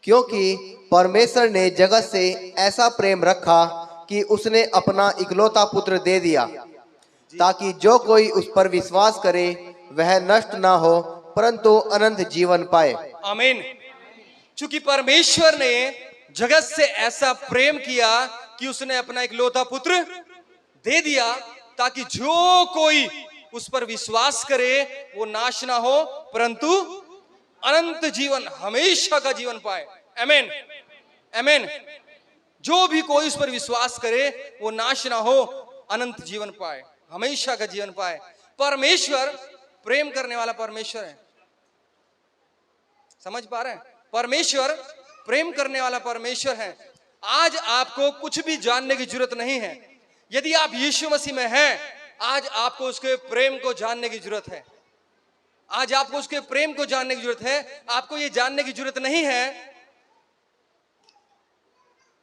क्योंकि परमेश्वर ने जगत से ऐसा प्रेम रखा कि उसने अपना इकलौता पुत्र दे दिया, ताकि जो कोई उस पर विश्वास करे वह नष्ट ना हो परंतु अनंत जीवन पाए। आमीन। चूंकि परमेश्वर ने जगत से ऐसा प्रेम किया कि उसने अपना इकलौता पुत्र दे दिया, ताकि जो कोई उस पर विश्वास करे वो नाश ना हो परंतु अनंत जीवन, हमेशा का जीवन पाए। आमीन, आमीन। जो भी कोई उस पर विश्वास करे वो नाश ना हो, अनंत जीवन पाए, हमेशा का जीवन पाए। परमेश्वर प्रेम करने वाला परमेश्वर है। समझ पा रहे हैं? परमेश्वर प्रेम करने वाला परमेश्वर है। आज आपको कुछ भी जानने की जरूरत नहीं है। यदि आप यीशु मसीह में हैं, आज आपको उसके प्रेम को जानने की जरूरत है। आज आपको उसके प्रेम को जानने की जरूरत है। आपको यह जानने की जरूरत नहीं है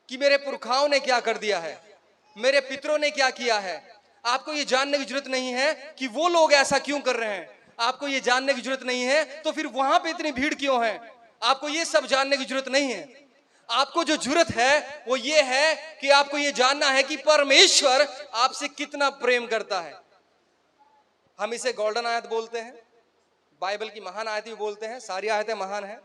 कि मेरे पुरखाओं ने क्या कर दिया है, मेरे पितरों ने क्या किया है। आपको यह जानने की जरूरत नहीं है कि वो लोग ऐसा क्यों कर रहे हैं। आपको यह जानने की जरूरत नहीं है तो फिर वहां पे इतनी भीड़ क्यों है। आपको यह सब जानने की जरूरत नहीं है। आपको जो जरूरत है वो ये है कि आपको यह जानना है कि परमेश्वर आपसे कितना प्रेम करता है। हम इसे गोल्डन आयत बोलते हैं, बाइबल की महान आयत भी बोलते हैं। सारी आयतें महान हैं।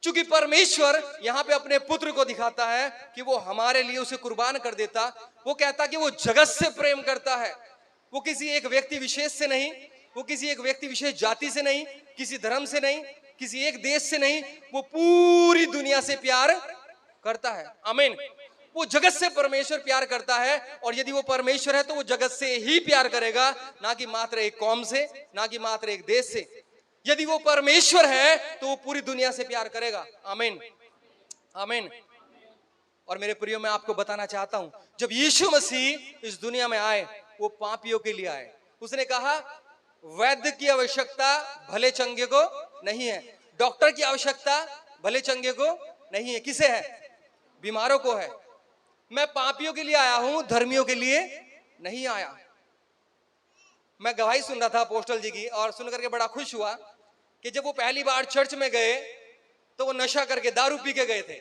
चूंकि परमेश्वर यहां पे अपने पुत्र को दिखाता है कि वो हमारे लिए उसे कुर्बान कर देता। वो कहता कि वो जगत से प्रेम करता है। वो किसी एक व्यक्ति विशेष से नहीं, वो किसी एक व्यक्ति विशेष जाति से नहीं, किसी धर्म से नहीं, किसी एक देश से नहीं, वो पूरी दुनिया से प्यार करता है। आमीन। वो जगत से परमेश्वर प्यार करता है, और यदि वो परमेश्वर है तो वो जगत से ही प्यार करेगा, ना कि मात्र एक कौम से, ना कि मात्र एक देश से। यदि वो परमेश्वर है तो वो पूरी दुनिया से प्यार करेगा। आमीन, आमीन। और मेरे प्रियो, मैं आपको बताना चाहता हूं, जब यीशु मसीह इस दुनिया में आए वो पापियों के लिए आए। उसने कहा वैद्य की आवश्यकता भले चंगे को नहीं है, डॉक्टर की आवश्यकता भले चंगे को नहीं है। किसे है? बीमारों को है। मैं पापियों के लिए आया हूं, धर्मियों के लिए नहीं आया। मैं गवाही सुन रहा था अपोस्टल जी की, और सुन करके बड़ा खुश हुआ कि जब वो पहली बार चर्च में गए तो वो नशा करके, दारू पी के गए थे।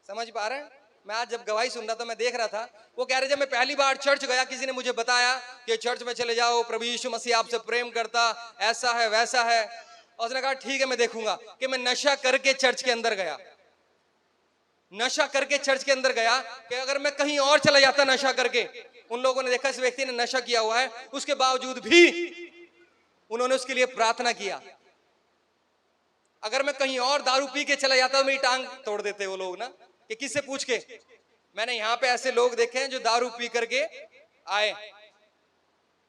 समझ पा रहे हैं? मैं आज जब गवाही सुन रहा था, मैं देख रहा था, वो कह रहे जब मैं पहली बार चर्च गया, किसी ने मुझे बताया कि चर्च में चले जाओ, प्रभु यीशु मसीह आपसे प्रेम करता, ऐसा है वैसा है। और उसने कहा ठीक है मैं देखूंगा। कि मैं नशा करके चर्च के अंदर गया, नशा करके चर्च के अंदर गया, कि अगर मैं कहीं और चला जाता नशा करके, उन लोगों ने देखा इस व्यक्ति ने नशा किया हुआ है, उसके बावजूद भी उन्होंने उसके लिए प्रार्थना किया। अगर मैं कहीं और दारू पी के चला जाता तो मेरी टांग तोड़ देते वो लोग ना, कि किससे पूछ के। मैंने यहां पे ऐसे लोग देखे हैं जो दारू पी करके आए,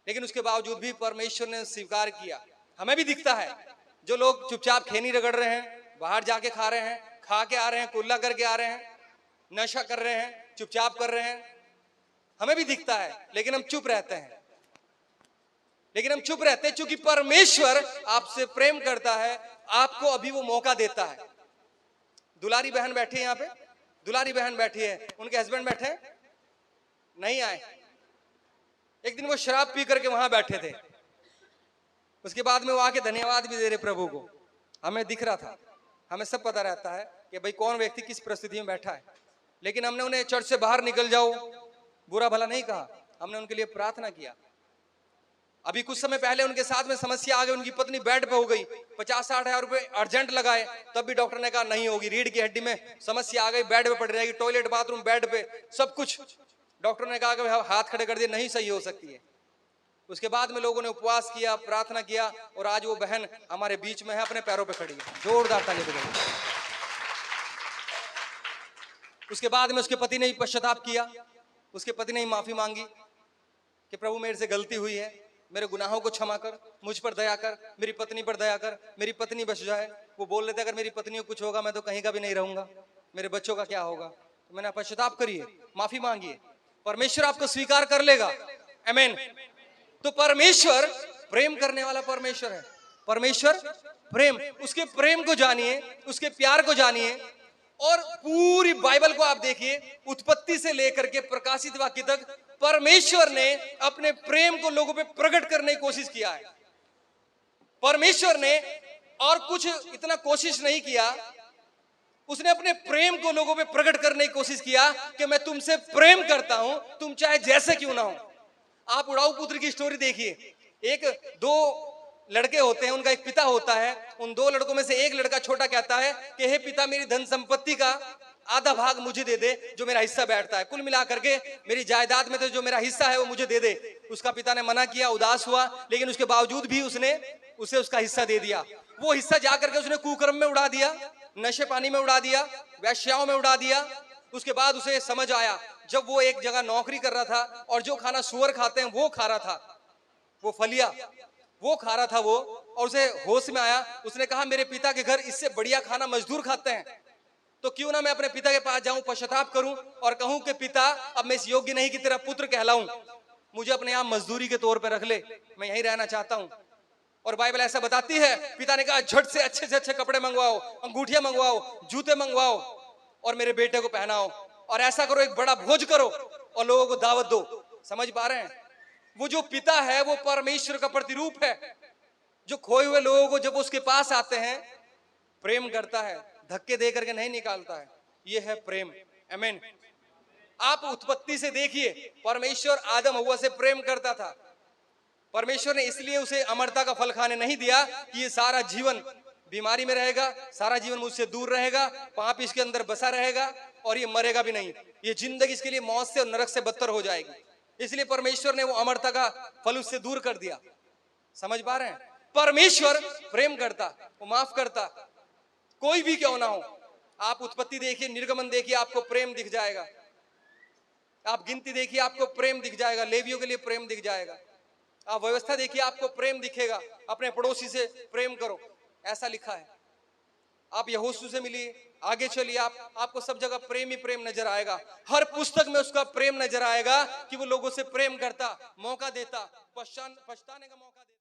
लेकिन उसके बावजूद भी परमेश्वर ने स्वीकार किया। हमें भी दिखता है जो लोग चुपचाप खैनी रगड़ रहे हैं, बाहर जाके खा रहे हैं, खा के आ रहे हैं, कुल्ला करके आ रहे हैं, नशा कर रहे हैं, चुपचाप कर रहे हैं, हमें भी दिखता है, लेकिन हम चुप रहते हैं। लेकिन हम चुप रहते हैं क्योंकि परमेश्वर आपसे प्रेम करता है, आपको अभी वो मौका देता है। दुलारी बहन बैठी है यहाँ पे, दुलारी बहन बैठी है, उनके हस्बैंड बैठे नहीं आए। एक दिन वो शराब पी करके वहां बैठे थे, उसके बाद में वो आके धन्यवाद भी दे रहे प्रभु को। हमें दिख रहा था, हमें सब पता रहता है कि भाई कौन व्यक्ति किस परिस्थिति में बैठा है। लेकिन हमने उन्हें चर्च से बाहर निकल जाओ बुरा भला नहीं कहा, हमने उनके लिए प्रार्थना किया। अभी कुछ समय पहले उनके साथ में समस्या आ गई, उनकी पत्नी बेड पे हो गई, 50-60 हजार रुपए अर्जेंट लगाए, तब भी डॉक्टर ने कहा नहीं होगी, रीढ़ की हड्डी में समस्या आ गई, बेड पे पड़ रहेगी, टॉयलेट बाथरूम बेड पे सब कुछ। डॉक्टर ने कहा कि हाथ खड़े कर दिए, नहीं सही हो सकती है। उसके बाद में लोगों ने उपवास किया, प्रार्थना किया, और आज वो बहन हमारे बीच में है, अपने पैरों पे खड़ी है। जोरदार ताली बजाइए। उसके बाद में उसके पति ने भी पश्चाताप किया, उसके पति ने ही माफी मांगी कि प्रभु मेरे से गलती हुई है, मेरे गुनाहों को क्षमा कर, मुझ पर दया कर, मेरी पत्नी पर दया कर, मेरी पत्नी बच जाए। वो बोल रहे थे अगर मेरी पत्नी को कुछ होगा मैं तो कहीं का भी नहीं रहूंगा, मेरे बच्चों का क्या होगा। तो मैंने पश्चाताप करिए, माफी मांगिए, परमेश्वर आपको स्वीकार कर लेगा। आमीन। तो परमेश्वर प्रेम करने वाला परमेश्वर है। परमेश्वर प्रेम, उसके प्रेम को जानिए, उसके प्यार को जानिए। और पूरी बाइबल को आप देखिए, उत्पत्ति से लेकर के प्रकाशित वाक्य तक परमेश्वर ने अपने प्रेम को लोगों पे प्रकट करने की कोशिश किया है। परमेश्वर ने और कुछ इतना कोशिश नहीं किया उसने अपने प्रेम को लोगों पे प्रकट करने की कोशिश किया कि मैं तुमसे प्रेम करता हूं, तुम चाहे जैसे क्यों ना हो। आप उड़ाऊ पुत्र की स्टोरी देखिए। एक दो लड़के होते हैं, उनका एक पिता होता है। उन दो लड़कों में से एक लड़का छोटा कहता है कि हे पिता, मेरी धन संपत्ति का आधा भाग मुझे दे दे, जो मेरा हिस्सा बैठता है। कुल मिलाकर के मेरी जायदाद में तो जो मेरा हिस्सा है वो मुझे दे दे। उसका पिता ने मना किया, उदास हुआ, लेकिन उसके बावजूद भी उसने उसे उसका हिस्सा दे दिया। वो हिस्सा जाकर के उसने कुकर्म में उड़ा दिया, नशे पानी में उड़ा दिया, वैश्याओं में उड़ा दिया। उसके बाद उसे समझ आया, जब वो एक जगह नौकरी कर रहा था और जो खाना सुअर खाते हैं वो खा रहा था, वो फलिया वो खा रहा था वो, और उसे होश में आया। उसने कहा मेरे पिता के घर इससे बढ़िया खाना मजदूर खाते हैं, तो क्यों ना मैं अपने पिता के पास जाऊं, पश्चाताप करूं और कहूं कि पिता, अब मैं इस योग्य नहीं कि तेरा पुत्र कहलाऊं, मुझे अपने यहां मजदूरी के तौर पर रख ले, मैं यहीं रहना चाहता हूं। और बाइबल ऐसा बताती है, पिता ने कहा झट से अच्छे कपड़े मंगवाओ, अंगूठियां मंगवाओ, जूते मंगवाओ और मेरे बेटे को पहनाओ, और ऐसा करो, एक बड़ा भोज करो और लोगों को दावत दो। समझ पा रहे हैं? वो जो पिता है वो परमेश्वर का प्रतिरूप है, जो खोए हुए लोगों को जब उसके पास आते हैं प्रेम करता है, धक्के दे करके नहीं निकालता है। ये है प्रेम। आमीन। आप उत्पत्ति से देखिए, परमेश्वर आदम हव्वा से प्रेम करता था। परमेश्वर ने इसलिए उसे अमरता का फल खाने नहीं दिया कि ये सारा जीवन बीमारी में रहेगा, सारा जीवन मुझसे दूर रहेगा, पाप इसके अंदर बसा रहेगा और ये मरेगा भी नहीं। ये जिंदगी इसके लिए मौत से और नरक से बदतर हो जाएगी। इसलिए परमेश्वर ने वो अमरता का फल उससे दूर कर दिया। समझ पा रहे हैं? परमेश्वर प्रेम करता, वो माफ करता, कोई भी क्यों ना हो। आप उत्पत्ति देखिए, निर्गमन देखिए, आपको प्रेम दिख जाएगा। आप गिनती देखिए, आपको प्रेम दिख जाएगा। लेवियों के लिए प्रेम दिख जाएगा। आप व्यवस्था देखिए, आपको प्रेम दिखेगा। अपने पड़ोसी से प्रेम करो, ऐसा लिखा है। आप यहोशू से मिलिए, आगे चलिए, आपको सब जगह प्रेम ही प्रेम नजर आएगा। हर पुस्तक में उसका प्रेम नजर आएगा कि वो लोगों से प्रेम करता, मौका देता, पछताने का मौका देता।